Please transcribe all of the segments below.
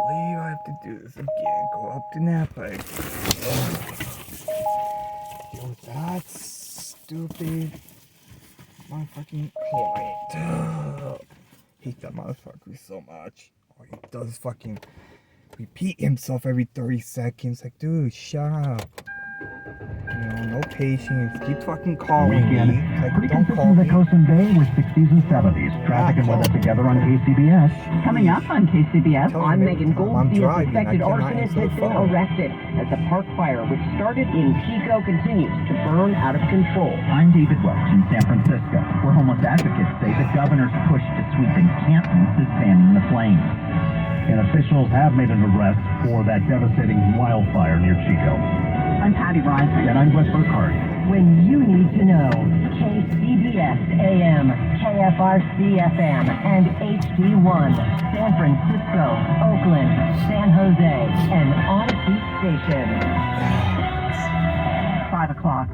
believe I have to do this again. Go up to Napa. Yo, that's stupid. Motherfucking client. Hate that motherfucker so much. All he does is fucking repeat himself every 30 seconds. Like, dude, shut up. You know, no patience. Keep fucking calling Weekend. me. Like, Pretty don't consistent call with me. the Coast and Bay with 60s and 70s. Traffic and weather together on KCBS. Coming up on KCBS, Telling I'm me Megan I'm Goldstein. driving. I Suspected cannot arsonist answer has the been phone. arrested as the park fire, which started in Chico, continues to burn out of control. I'm David Welch in San Francisco, where homeless advocates say the governor's push to sweep encampments is fanning the flames. And officials have made an arrest for that devastating wildfire near Chico. I'm Patty Rising. And I'm Brett Burkhardt. When you need to know, KCBS AM, KFRC FM, and HD1, San Francisco, Oakland, San Jose, and on-peak station. 5 o'clock.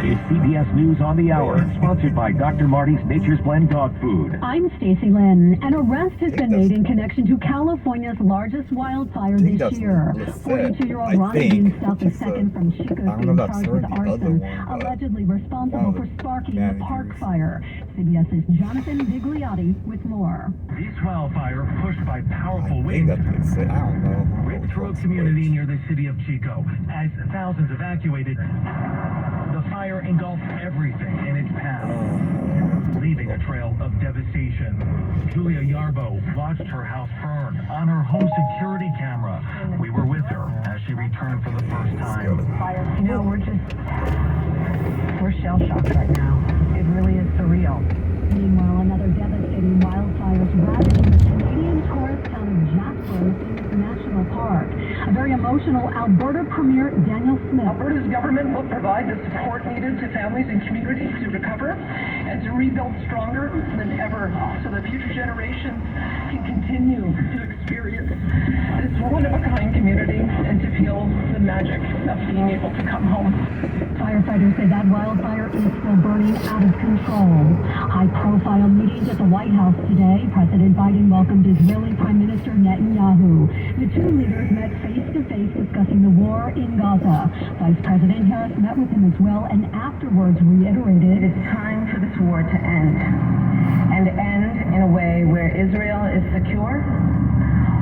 This is CBS News on the Hour, sponsored by Dr. Marty's Nature's Blend Dog Food. I'm Stacey Lynn. An arrest has been made in connection to California's largest wildfire this year. 42-year-old Ronnie Beanstuff is second from Chico being charged with arson, allegedly responsible for sparking the park fire. CBS's Jonathan Bigliotti with more. This wildfire, pushed by powerful I winds, don't know. ripped through a community near the city of Chico. As thousands evacuated, the fire engulfed everything in its path, leaving a trail of devastation. Julia Yarbo watched her house burn on her home security camera. We were with her as she returned for the first time. You know, we're shell-shocked right now. It really is surreal. Meanwhile, another devastating wildfire is ravaging the Canadian tourist town of Jasper National Park. A very emotional Alberta Premier Daniel Smith. Alberta's government will provide the support needed to families and communities to recover and to rebuild stronger than ever so that future generations can continue to experience this one-of-a-kind community and to feel the magic of being able to come home. Firefighters say that wildfire is still burning out of control. High-profile meetings at the White House today. President Biden welcomed Israeli Prime Minister Netanyahu. The two leaders met face-to-face discussing the war in Gaza. Vice President Harris met with him as well and afterwards reiterated, It is time for this war to end, and end in a way where Israel is secure,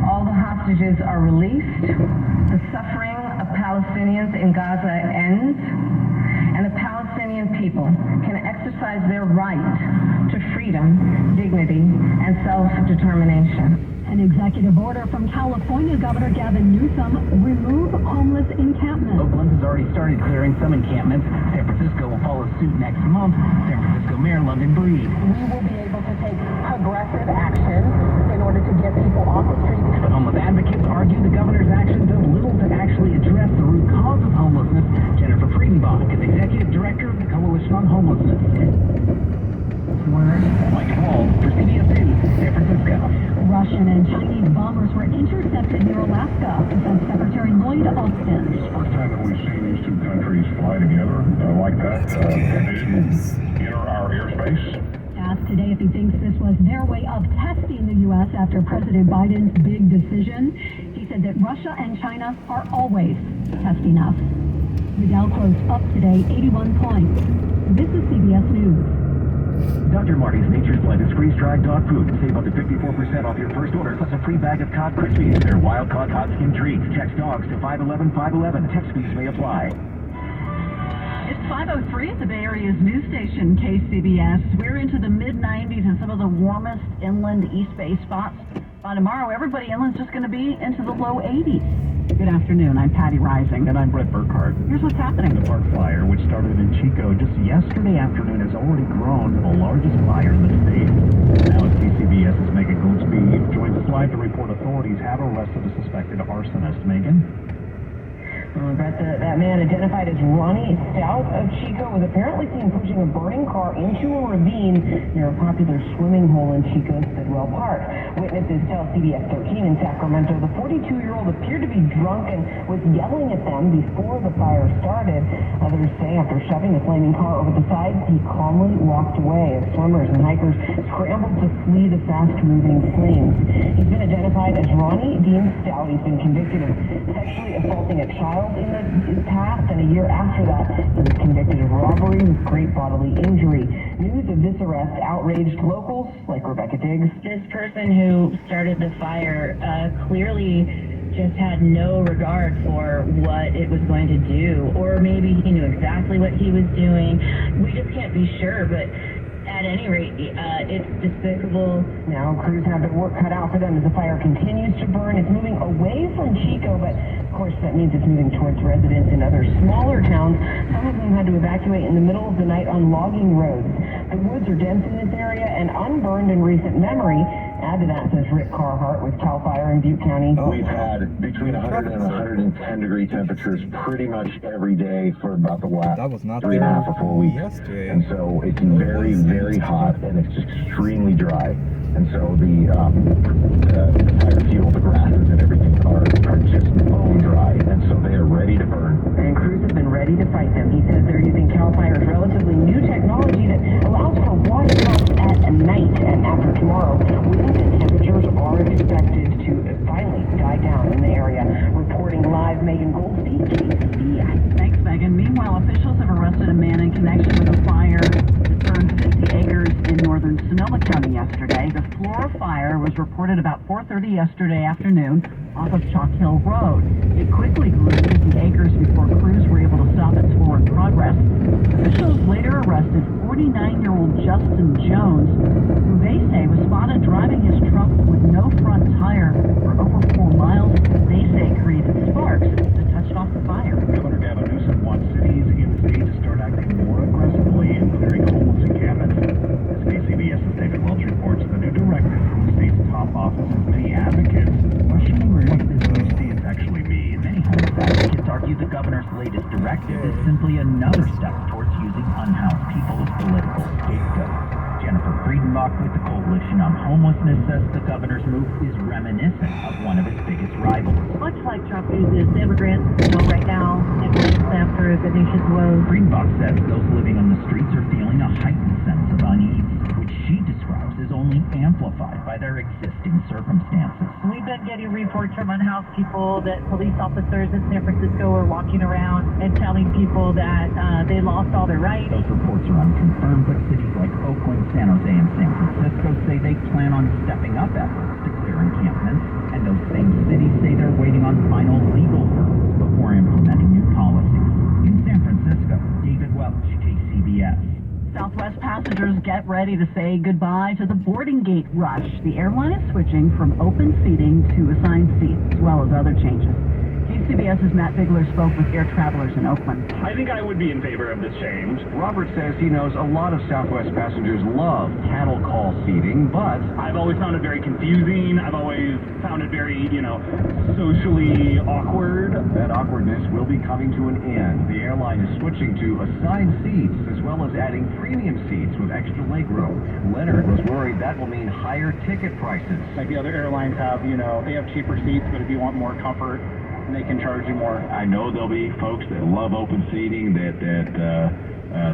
all the hostages are released, the suffering of Palestinians in Gaza ends, and the Palestinian people can exercise their right to freedom, dignity, and self-determination. An executive order from California Governor Gavin Newsom remove homeless encampments. Oakland has already started clearing some encampments. San Francisco will follow suit next month. San Francisco Mayor London Breed. We will be able to take progressive action in order to get people off the streets. But homeless advocates argue the governor's actions do little to actually address the root cause of homelessness. Jennifer Friedenbach is executive director of the Coalition on Homelessness. Mike Wall for CBS News, San Francisco. Russian and Chinese bombers were intercepted near Alaska, Defense Secretary Lloyd Austin. It's the first time that we've seen these two countries fly together like that. Enter our airspace. Asked today if he thinks this was their way of testing the U.S. after President Biden's big decision, he said that Russia and China are always testing us. The Dow closed up today, 81 points. This is CBS News. Dr. Marty's Nature's Blend is freeze-dried dog food. Save up to 54% off your first order, plus a free bag of cod crispies. They're wild-caught hot skin treats. Text dogs to 511-511. Text fees may apply. It's 5:03 at the Bay Area's news station, KCBS. We're into the mid-90s and some of the warmest inland East Bay spots. By tomorrow, everybody inland's just going to be into the low 80s. Good afternoon. I'm Patty Rising. And I'm Brett Burkhardt. Here's what's happening. The park fire, which started in Chico just yesterday afternoon, has already grown to the largest fire in the state. Now, as KCBS is Megan Goldstein joins us live to report authorities have arrested a suspected arsonist. Megan? Brett, that man identified as Ronnie Stout of Chico was apparently seen pushing a burning car into a ravine near a popular swimming hole in Chico's Sidwell Park. Witnesses tell CBS 13 in Sacramento the 42-year-old appeared to be drunk and was yelling at them before the fire started. Others say after shoving the flaming car over the side, he calmly walked away as swimmers and hikers scrambled to flee the fast-moving flames. He's been identified as Ronnie Dean Stout. He's been convicted of sexually assaulting a child in the past, and a year after that, he was convicted of robbery with great bodily injury. News of this arrest outraged locals like Rebecca Diggs. This person who started the fire clearly just had no regard for what it was going to do, or maybe he knew exactly what he was doing. We just can't be sure, but at any rate, it's despicable. Now, crews have their work cut out for them as the fire continues to burn. It's moving away from Chico, but of course that means it's moving towards residents in other smaller towns, some of whom had to evacuate in the middle of the night on logging roads. The woods are dense in this area and unburned in recent memory. Add to that, says Rick Carhart with CAL FIRE in Butte County. We've had between 100 and 110 degree temperatures pretty much every day for about the last 3.5 or 4 weeks. Yesterday. And so it's very, very hot and it's just extremely dry. And so the fire fuel, the grasses and everything are just bone dry. And so they are ready to burn. And crews have been ready to fight them. He says they're using CAL FIRE's relatively new technology that allows for water drops at night. And after tomorrow, winds and temperatures are expected to finally die down in the area. Reporting live, Megan Goldstein, KCBS. Thanks, Megan. Meanwhile, officials have arrested a man in connection with a fire that burned 50 acres in northern Sonoma County yesterday. The Flora fire was reported about 4:30 yesterday afternoon off of Chalk Hill Road. It quickly grew to 50 acres before crews were able to stop its forward progress. Officials later arrested 49-year-old Justin Jones, who they say was spotted driving his truck with no front tire for over 4 miles. They say created sparks that touched off the fire. Governor Gavin Newsom wants cities in the state to start acting more aggressively in clearing homeless encampments. As KCBS's David Welch reports, the new directive from the state's top office has many advocates questioning what this new stance actually means. Many homeless advocates argue the governor's latest directive is simply another step towards using unhoused people as political scapegoats. Jennifer Friedenbach with the Coalition on Homelessness says the governor's move is reminiscent of one of his biggest rivals. Much like Trump uses immigrants, right now, and blames them for the nation's woes. Friedenbach says those living on the streets are feeling a heightened sense of unease, which she describes as only amplified by their existing circumstances. We've been getting reports from unhoused people that police officers in San Francisco are walking around and telling people that they lost all their rights. Those reports are unconfirmed, but cities like Oakland, San Jose, and San Francisco say they plan on stepping up efforts to clear encampments, and those same cities say they're waiting on final legal hurdles before implementing new policies. In San Francisco, David Welch, KCBS. Southwest passengers get ready to say goodbye to the boarding gate rush. The airline is switching from open seating to assigned seats, as well as other changes. KCBS's Matt Bigler spoke with air travelers in Oakland. I think I would be in favor of this change. Robert says he knows a lot of Southwest passengers love cattle call seating, but I've always found it very confusing. I've always found it very, socially awkward. that awkwardness will be coming to an end. The airline is switching to assigned seats as well as adding premium seats with extra legroom. Leonard was worried that will mean higher ticket prices. Like the other airlines have, they have cheaper seats, but if you want more comfort, they can charge you more. I know there'll be folks that love open seating that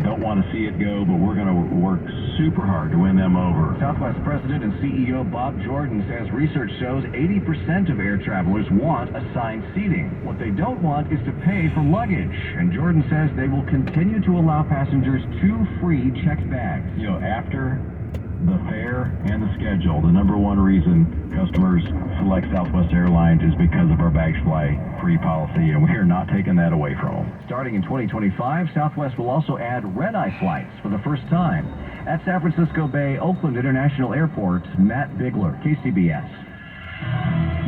don't want to see it go, but we're going to work super hard to win them over. Southwest President and CEO Bob Jordan says research shows 80% of air travelers want assigned seating. What they don't want is to pay for luggage. And Jordan says they will continue to allow passengers 2 free checked bags. After the fare and the schedule, the number one reason customers select Southwest Airlines is because of our bags fly free policy, and we are not taking that away from them. Starting in 2025, Southwest will also add red-eye flights for the first time. At San Francisco Bay Oakland International Airport, Matt Bigler, KCBS.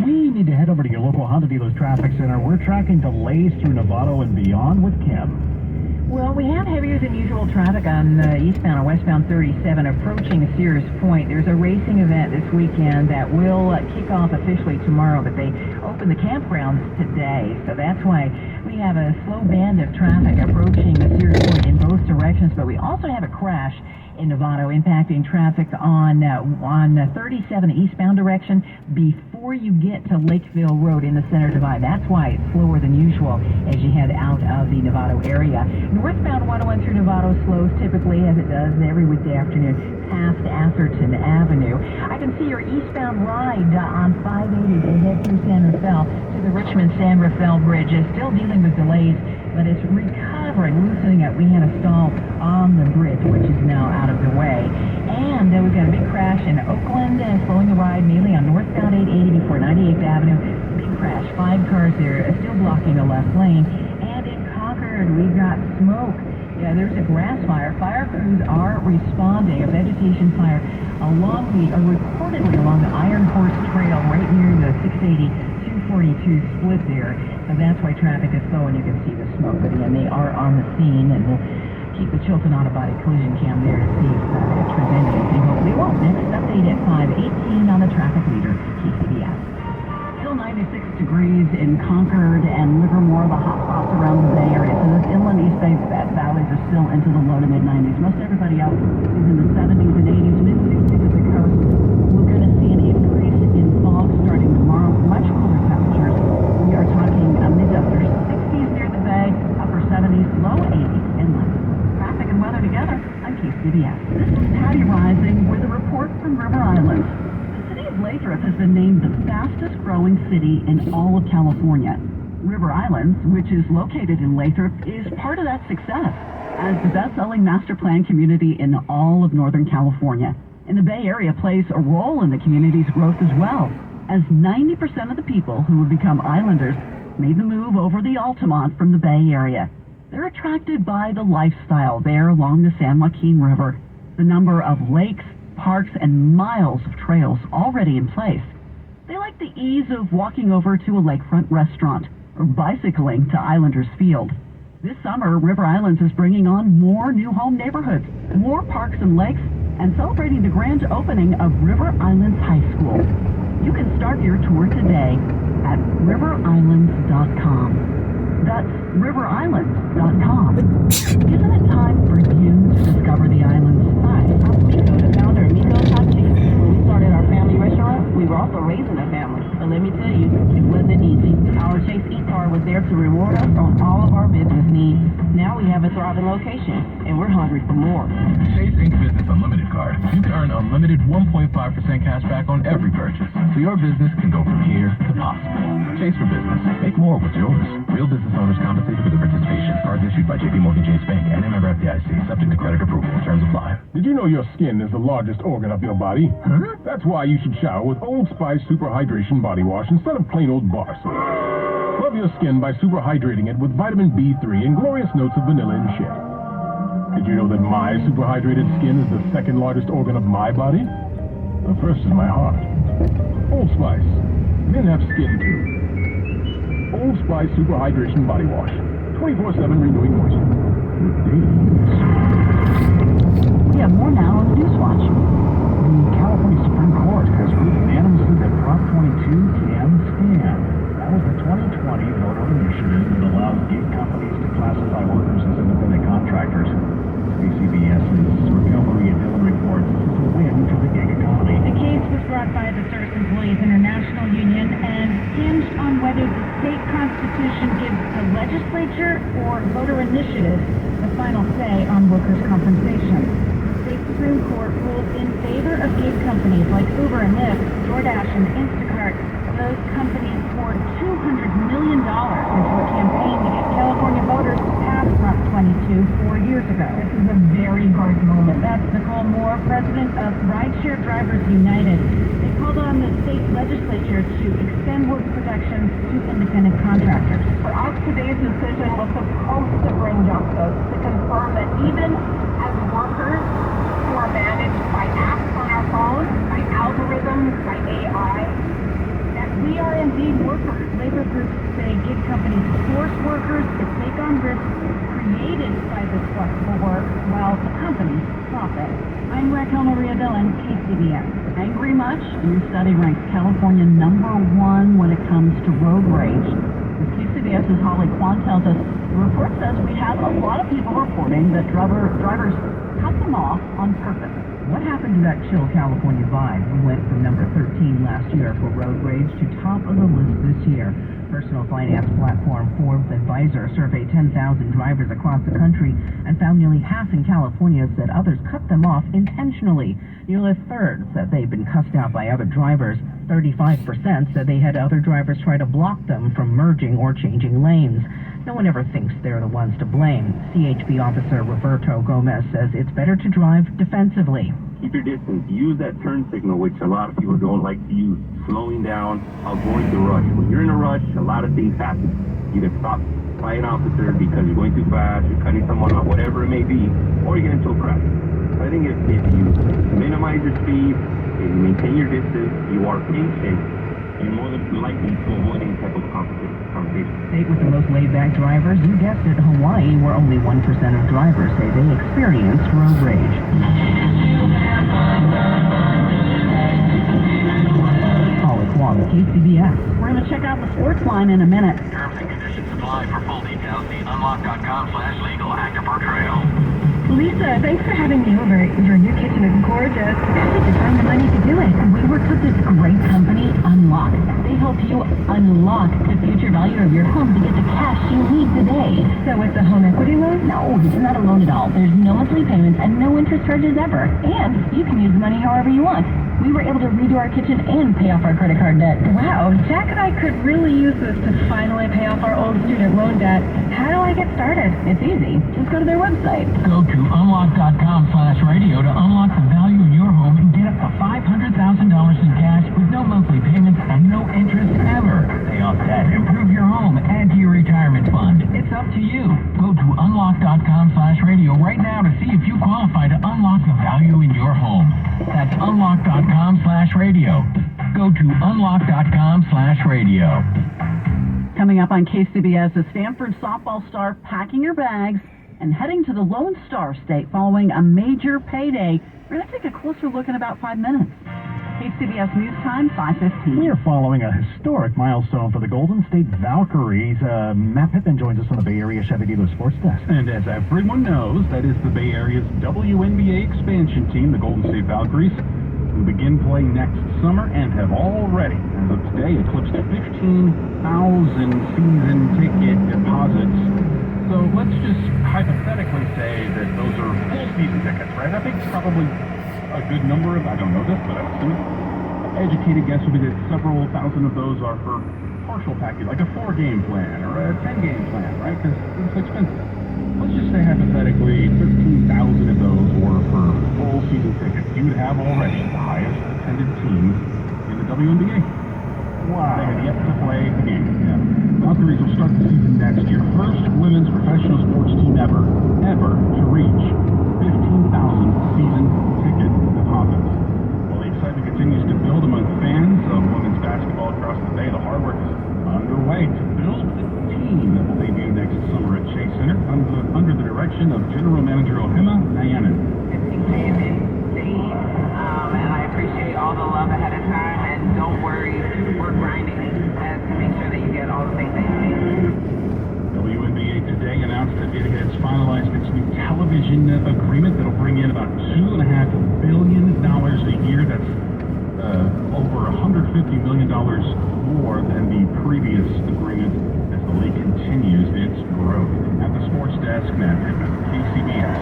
We need to head over to your local Honda dealer's traffic center. We're tracking delays through Novato and beyond with Kim. Well, we have heavier than usual traffic on eastbound and westbound 37 approaching Sears Point. There's a racing event this weekend that will kick off officially tomorrow, but they open the campgrounds today. So that's why we have a slow band of traffic approaching the Sears Point in both directions. But we also have a crash in Novato impacting traffic on 37 eastbound direction before before you get to Lakeville Road in the Center Divide. That's why it's slower than usual as you head out of the Novato area. Northbound 101 through Novato slows typically, as it does every weekday afternoon, past Atherton Avenue. I can see your eastbound ride on 580 to head through San Rafael to the Richmond-San Rafael Bridge is still dealing with delays, but it's recovering, loosening up. We had a stall on the bridge, which is now out of the way. And we've got a big crash in Oakland, slowing the ride mainly on northbound 880 before 98th Avenue. Big crash, 5 cars there, still blocking the left lane. And in Concord, we've got smoke. Yeah, there's a grass fire. Fire crews are responding. A vegetation fire reportedly along the Iron Horse Trail right near the 680-242 split there. So that's why traffic is slow and you can see the smoke. But again, they are on the scene, and we'll keep the Chilton Auto Body collision cam there to see if it triggers anything. Hopefully it won't. Next update at 5:18 on the traffic leader, KCBS. Still 96 degrees in Concord and Livermore, the hot spots around the Bay Area. So those inland East Bay valleys are still into the low to mid 90s. Most everybody else is in the 70s and 80s, mid 60s at the coast. We're going to see an increase in fog starting tomorrow. Much cooler temperatures. We are talking mid to upper 60s near the Bay, upper 70s, low 80s inland. Traffic and weather together. I'm KCBS. This is Patty Rising with a report from River Island. Lathrop has been named the fastest growing city in all of California. River Islands, which is located in Lathrop, is part of that success as the best-selling master plan community in all of Northern California. And the Bay Area plays a role in the community's growth as well, as 90% of the people who have become islanders made the move over the Altamont from the Bay Area. They're attracted by the lifestyle there along the San Joaquin River, the number of lakes, parks, and miles of trails already in place. They like the ease of walking over to a lakefront restaurant or bicycling to Islanders Field. This summer, River Islands is bringing on more new home neighborhoods, more parks and lakes, and celebrating the grand opening of River Islands High School. You can start your tour today at riverislands.com. That's riverislands.com. Isn't it time for you to discover the islands? Hi, I'm Miko, the founder of Miko's Hot Chicken. When we started our family restaurant, we were also raising a family. But let me tell you, it wasn't easy. Our Chase E-Card was there to reward us on all of our business needs. Now we have a thriving location, and we're hungry for more. Chase Inc. Business Unlimited Card. You can earn unlimited 1.5% cash back on every purchase, so your business can go from here to possible. Chase for business. Make more with yours. Real business owners compensated for the participation. Cards issued by J.P. Morgan Chase Bank and a member FDIC. Subject to credit approval. Terms apply. Did you know your skin is the largest organ of your body? Huh? That's why you should shower with Old Spice Super Hydration Body Wash instead of plain old bar soap. Love your skin by super hydrating it with vitamin B3 and glorious notes of vanilla and shea. Did you know that my super hydrated skin is the second largest organ of my body? The first is my heart. Old Spice. Men have skin too. Old Spice Super Hydration Body Wash. 24/7 renewing moisture. With days. We have more now on the News Watch. The California Supreme Court has ruled unanimously that Prop 22 can stand. That was the 2020 voter initiative that allows gig companies to classify workers as independent contractors. KCBS's Raquel Maria Dillon reports this is a win for the gig economy. The case was brought by the Service Employees International Union and hinged on whether the state constitution gives the legislature or voter initiative the final say on workers' compensation. The state Supreme Court ruled in favor of gig companies like Uber and Lyft, DoorDash and Instacart. Those companies poured $200 million into a campaign to get California voters to pass Prop 22 4 years ago. This is a very hard moment. That's Nicole Moore, president of Rideshare Drivers United. They called on the state legislature to extend work protections to independent contractors. For us, today's decision was supposed to bring justice, to confirm that even as workers who are managed by apps on our phones, by algorithms, by AI, that we are indeed workers. Labor groups say gig companies force workers to take on risks created by this flexible work while the companies profit. I'm Raquel Maria Dillon, KCBS. Angry much? A new study ranks California #1 when it comes to road rage. As KCBS's Holly Kwan tells us, the report says we have a lot of people reporting that drivers cut them off on purpose. What happened to that chill California vibe? We went from number 13 last year for road rage to top of the list this year. Personal finance platform Forbes Advisor surveyed 10,000 drivers across the country and found nearly half in California said others cut them off intentionally. Nearly a third said they'd been cussed out by other drivers. 35% said they had other drivers try to block them from merging or changing lanes. No one ever thinks they're the ones to blame. CHP officer Roberto Gomez says it's better to drive defensively. Keep your distance. Use that turn signal, which a lot of people don't like to use. Slowing down, avoid the rush. When you're in a rush, a lot of things happen. You can stop by an officer because you're going too fast, you're cutting someone off, whatever it may be, or you get into a crash. I think if you minimize your speed, if you maintain your distance, you are patient, you're more than likely to avoid any type of conversation. State with the most laid-back drivers, you guessed it, Hawaii, where only 1% of drivers say they experienced road rage. KCBS. We're going to check out the sports line in a minute. Terms and conditions apply. For full details, see unlock.com/legal. Actor Trail. Lisa, thanks for having me over. Your new kitchen is gorgeous. How did you find the money to do it? We worked with this great company, Unlock. They help you unlock the future value of your home to get the cash you need today. So it's a home equity loan? No, it's not a loan at all. There's no monthly payments and no interest charges ever. And you can use the money however you want. We were able to redo our kitchen and pay off our credit card debt. Wow, Jack and I could really use this to finally pay off our old student loan debt. How do I get started? It's easy. Just go to their website. Go to unlock.com/radio to unlock the value of your home and get up to $500,000 in cash with no monthly payments and no interest ever. Pay off debt, improve your home, add to your retirement fund. It's up to you. Go to unlock.com/radio right now to see if you qualify to unlock the value in your home. That's unlock.com/radio. Go to unlock.com/radio. Coming up on KCBS, a Stanford softball star packing her bags and heading to the Lone Star State following a major payday. We're going to take a closer look in about 5 minutes. KCBS News Time, 5:15. We are following a historic milestone for the Golden State Valkyries. Matt Pittman joins us on the Bay Area Chevy Dealer Sports Desk. And as everyone knows, that is the Bay Area's WNBA expansion team, the Golden State Valkyries, who begin play next summer and have already, as of today, eclipsed 15,000 season ticket deposits. So let's just hypothetically say that those are full season tickets, right? I think probably a good number of, I don't know this, but I'm assuming educated guess would be that several thousand of those are for partial package, like a 4-game plan or a 10-game plan, right? Because it's expensive. Let's just say hypothetically 15,000 of those were for full season tickets. You would have already the highest attended team in the WNBA. Wow. They have yet to play a game. Yeah. Valkyries will start the season next year. First women's professional sports team ever to reach 15,000 season ticket deposits. While the excitement continues to build among fans of women's basketball across the Bay, the hard work is underway to build the team that will debut next summer at Chase Center under the direction of General Manager Ohima Nayanen. It's amazing team, and I appreciate all the love ahead of time, and don't worry, we're grinding to make sure that you get all the things that you need. WNBA today announced that it has finalized its new television agreement that'll bring in about $2.5 billion a year. That's over $150 million more than the previous agreement as the league continues its growth. At the sports desk, Matt Pittman, KCBS.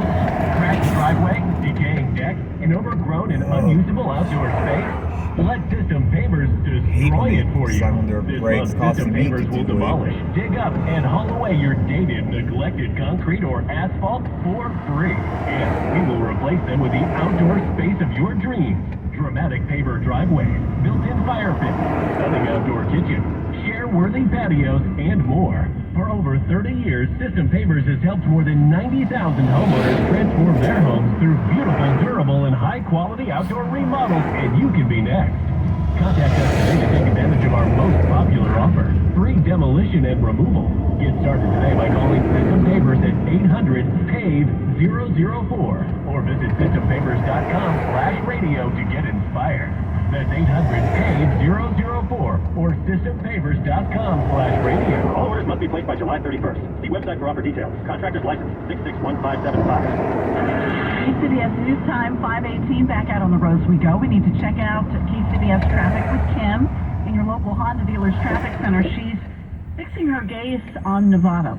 Cracked driveway, decaying deck, an overgrown and unusable outdoor space? Let System Pavers destroy it for you. This month, System Pavers will demolish, dig up, and haul away your dated, neglected concrete or asphalt for free. And we will replace them with the outdoor space of your dreams. Dramatic paver driveways, built-in fire pits, stunning outdoor kitchens, share-worthy patios, and more. For over 30 years, System Pavers has helped more than 90,000 homeowners transform their homes through beautiful, durable, and high-quality outdoor remodels, and you can be next. Contact us today to take advantage of our most popular offer, free demolition and removal. Get started today by calling System Pavers at 800-PAVE-004 or visit systempavers.com/radio to get inspired. That's 800-PAVE-004 or systempavers.com/radio. must be placed by July 31st. See website for offer details. Contractor's license 661575. KCBS News Time, 5:18. Back out on the roads we go. We need to check out KCBS traffic with Kim in your local Honda dealer's traffic center. She's fixing her gaze on Nevada.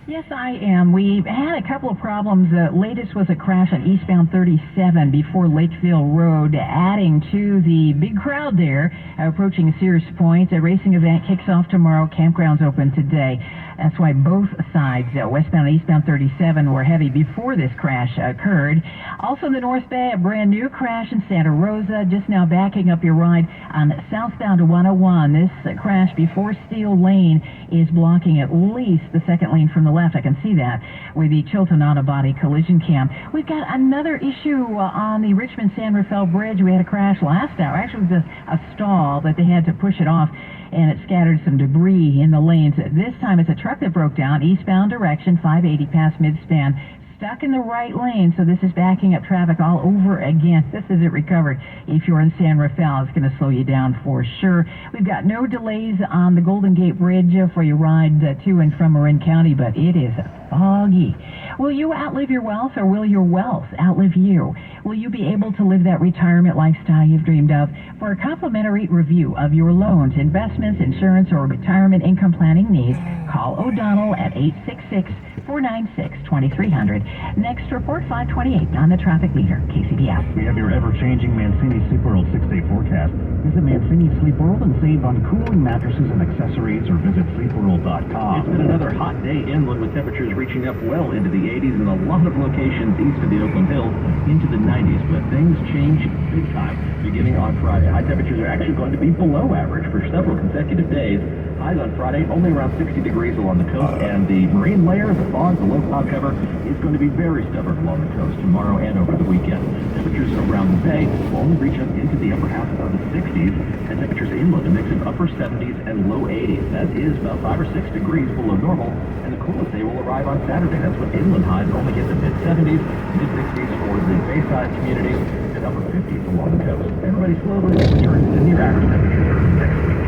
Yes, I am. We had a couple of problems. Latest was a crash on eastbound 37 before Lakeville Road, adding to the big crowd there, approaching Sears Point. A racing event kicks off tomorrow. Campgrounds open today. That's why both sides, westbound and eastbound 37, were heavy before this crash occurred. Also in the North Bay, a brand new crash in Santa Rosa, just now backing up your ride on southbound 101. This crash before Steel Lane is blocking at least the second lane from the left. I can see that with the Chilton Auto-Body collision cam. We've got another issue on the Richmond-San Rafael Bridge. We had a crash last hour. Actually, it was a stall, but they had to push it off, and it scattered some debris in the lanes. This time it's a truck that broke down, eastbound direction, 580 past midspan. Stuck in the right lane, so this is backing up traffic all over again. This isn't recovered. If you're in San Rafael, it's going to slow you down for sure. We've got no delays on the Golden Gate Bridge for your ride to and from Marin County, but it is foggy. Will you outlive your wealth, or will your wealth outlive you? Will you be able to live that retirement lifestyle you've dreamed of? For a complimentary review of your loans, investments, insurance, or retirement income planning needs, call O'Donnell at 866-496-2300. Next report, 528 on the traffic leader, KCBS. We have your ever-changing Mancini Sleep World 6-day forecast. Visit Mancini Sleep World and save on cooling mattresses and accessories, or visit sleepworld.com. It's been another hot day inland with temperatures reaching up well into the 80s in a lot of locations east of the Oakland Hills into the 90s, but things change big time beginning on Friday. High temperatures are actually going to be below average for several consecutive days. Highs on Friday only around 60 degrees along the coast, and the marine layer, the fog, the low cloud cover is going to be very stubborn along the coast tomorrow and over the weekend. Temperatures around the bay will only reach up into the upper half of the 60s, and temperatures inland a mix of upper 70s and low 80s. That is about 5 or 6 degrees below normal, and the coolest day will arrive on Saturday. That's when inland highs only get to mid-70s, mid-60s for the bayside communities, and upper 50s along the coast. Everybody slowly returns to near average temperatures next week.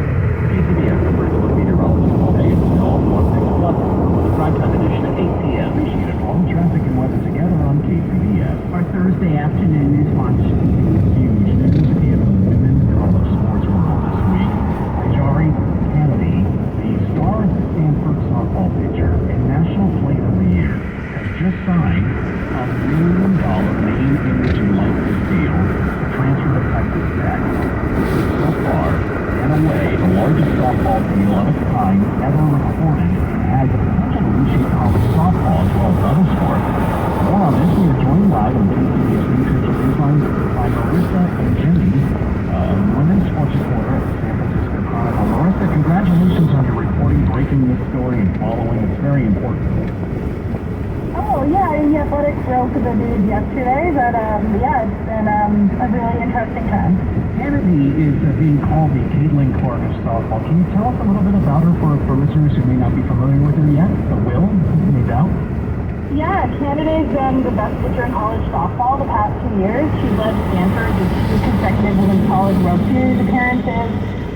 KCBS Bristol meteorologist Paul Hagan all on 6 Plus, the primetime edition at 8 p.m. Appreciate it. All traffic and weather together on KCBS. Our Thursday afternoon news watch. Huge news in the women's college sports world this week. Jari Kennedy, the star of the Stanford softball pitcher and National Player of the Year, has just signed a $1 million name, image, and likeness deal to transfer to Texas Tech. This is so far and away the largest softball deal of its kind ever recorded, and has the potential to reshape college softball as well as other sports. More on this, we are joined live on KCBS Research and Newsline by Marissa and Jimmy, women's sports reporter at the San Francisco Chronicle. Marissa, congratulations on your reporting, breaking this story, and following. It's very important. Oh, yeah, the Athletics broke the news yesterday, but yeah, it's been a really interesting time. Kennedy is being called the Caitlin Clark of softball. Can you tell us a little bit about her for listeners who may not be familiar with her yet? Will, no doubt. Yeah, Canada's been the best pitcher in college softball the past 2 years. She led Stanford to 2 consecutive Women's College World Series appearances,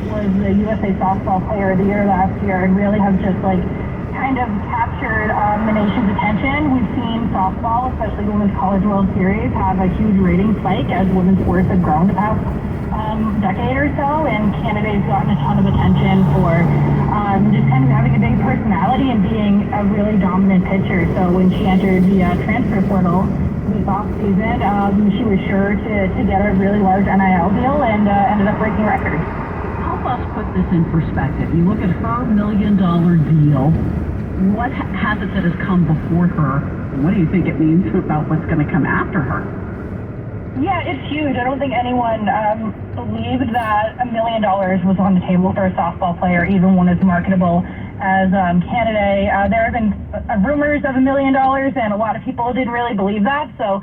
was the USA Softball Player of the Year last year, and really has just kind of captured the nation's attention. We've seen softball, especially Women's College World Series, have a huge rating spike as women's sports have grown the past decade or so, and Canada's gotten a ton of attention for just kind of having a big personality and being a really dominant pitcher. So when she entered the transfer portal this off-season, she was sure to get a really large NIL deal and ended up breaking records. Help us put this in perspective. You look at her $1 million deal. What has it that has come before her? What do you think it means about what's going to come after her? Yeah, it's huge. I don't think anyone believed that $1 million was on the table for a softball player, even one as marketable as Canada. There have been rumors of $1 million, and a lot of people didn't really believe that. So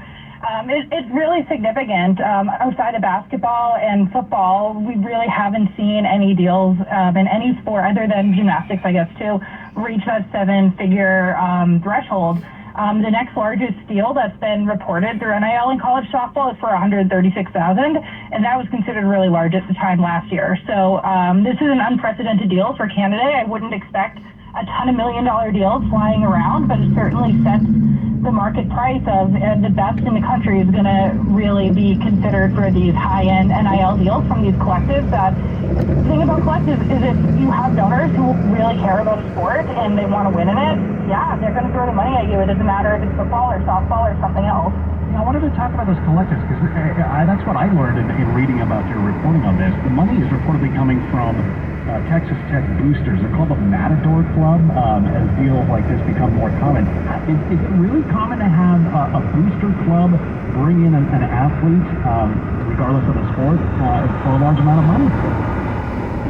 it's really significant. Outside of basketball and football, we really haven't seen any deals in any sport other than gymnastics, I guess, to reach that 7-figure threshold. The next largest deal that's been reported through NIL in college softball is for $136,000, and that was considered really large at the time last year. So this is an unprecedented deal for Canada. I wouldn't expect a ton of $1 million deals flying around, but it certainly sets the market price of the best in the country is going to really be considered for these high-end NIL deals from these collectives. The thing about collectives is if you have donors who really care about a sport and they want to win in it, yeah, they're going to throw the money at you. It doesn't matter if it's football or softball or something else. I wanted to talk about those collectives because that's what I learned in reading about your reporting on this. The money is reportedly coming from Texas Tech boosters. They're called the Matador Club as deals like this become more common. Is it really common to have a booster club bring in an athlete, regardless of the sport, for a large amount of money?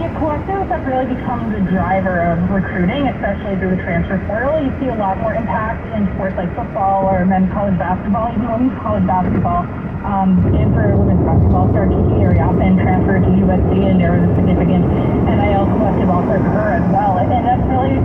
Yeah, collectives have really become the driver of recruiting, especially through the transfer portal. You see a lot more impact in sports like football or men's college basketball, even women's college basketball. Stanford women's basketball star Kiki Ariapin transferred to USC, and there was a significant NIL collective offer for her as well. And that's really